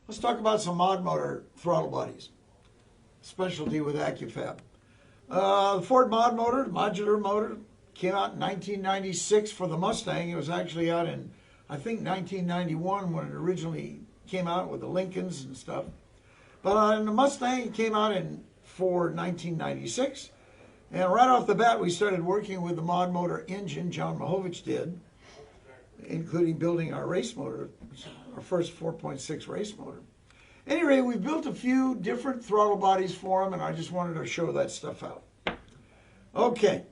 Let's talk about some mod motor throttle bodies. Specialty with Accufab. The Ford mod motor, modular motor, came out in 1996 for the Mustang. It was actually out in, I think, 1991 when it originally came out with the Lincolns and stuff. But on the Mustang, it came out for 1996. And right off the bat, we started working with the mod motor engine. John Mahovich did, including building our race motor, our first 4.6 race motor. Anyway, we built a few different throttle bodies for them, and I just wanted to show that stuff out. Okay.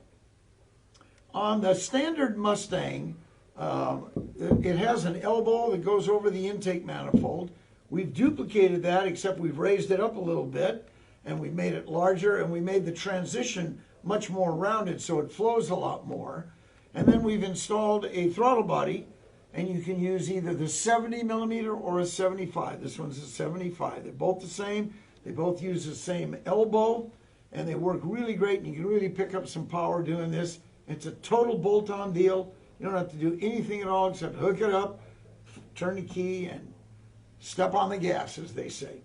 On the standard Mustang, it has an elbow that goes over the intake manifold. We've duplicated that, except we've raised it up a little bit, and we made it larger, and we made the transition much more rounded so it flows a lot more. And then we've installed a throttle body, and you can use either the 70 millimeter or a 75. This one's a 75. They're both the same. They both use the same elbow, and they work really great, and you can really pick up some power doing this. It's a total bolt-on deal. You don't have to do anything at all except hook it up, turn the key, and step on the gas, as they say.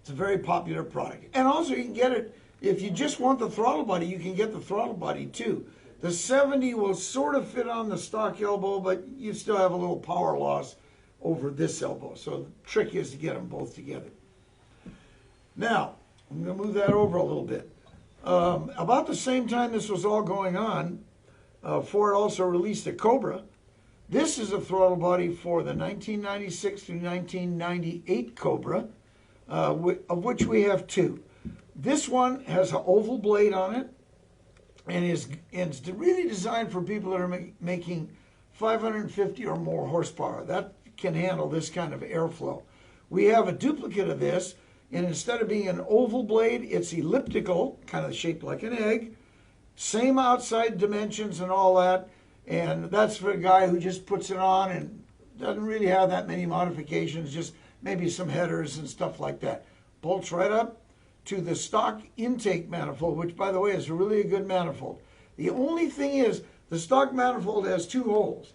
It's a very popular product. And also you can get it, if you just want the throttle body, you can get the throttle body too. The 70 will sort of fit on the stock elbow, but you still have a little power loss over this elbow. So the trick is to get them both together. Now, I'm going to move that over a little bit. About the same time this was all going on, Ford also released a Cobra. This is a throttle body for the 1996 through 1998 Cobra, of which we have two. This one has an oval blade on it, and it's really designed for people that are making 550 or more horsepower. That can handle this kind of airflow. We have a duplicate of this, and instead of being an oval blade, it's elliptical, kind of shaped like an egg. Same outside dimensions and all that, and that's for a guy who just puts it on and doesn't really have that many modifications, just maybe some headers and stuff like that. Bolts right up to the stock intake manifold, which, by the way, is really a good manifold. The only thing is, the stock manifold has two holes,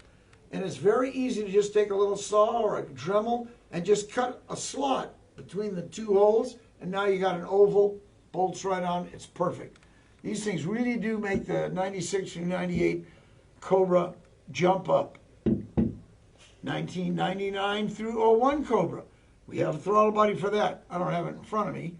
and it's very easy to just take a little saw or a Dremel and just cut a slot between the two holes, and now you got an oval, bolts right on, it's perfect. These things really do make the 96 through 98 Cobra jump up. 1999 through 01 Cobra. We have a throttle body for that. I don't have it in front of me.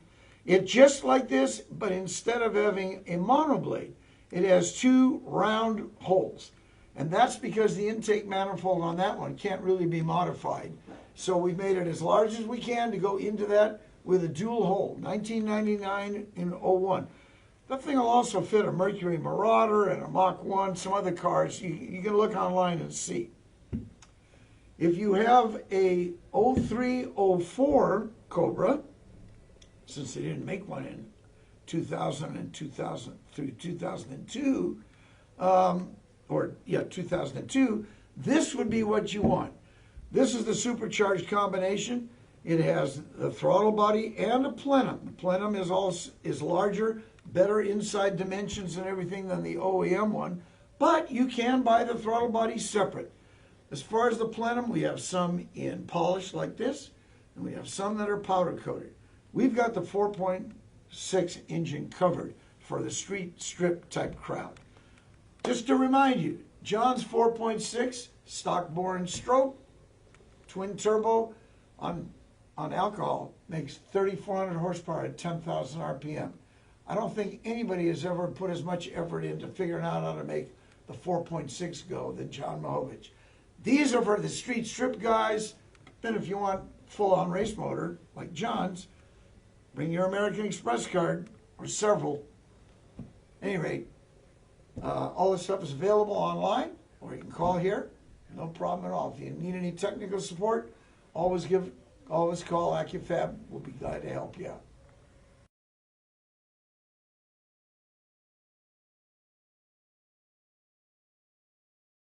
It's just like this, but instead of having a monoblade, it has two round holes. And that's because the intake manifold on that one can't really be modified. So we've made it as large as we can to go into that with a dual hole, 1999 and 01. That thing will also fit a Mercury Marauder and a Mach 1, some other cars. You can look online and see. If you have a 03, 04 Cobra, since they didn't make one in 2000 and 2000 through 2002, 2002, this would be what you want. This is the supercharged combination. It has the throttle body and a plenum. The plenum is larger, better inside dimensions and everything than the OEM one, but you can buy the throttle body separate. As far as the plenum, we have some in polish like this, and we have some that are powder coated. We've got the 4.6 engine covered for the street strip type crowd. Just to remind you, John's 4.6 stock bore and stroke, twin turbo on alcohol, makes 3,400 horsepower at 10,000 RPM. I don't think anybody has ever put as much effort into figuring out how to make the 4.6 go than John Mahovich. These are for the street strip guys. Then if you want full-on race motor, like John's, bring your American Express card, or several. At any rate, all this stuff is available online, or you can call here. No problem at all. If you need any technical support, always call Accufab. We'll be glad to help you out.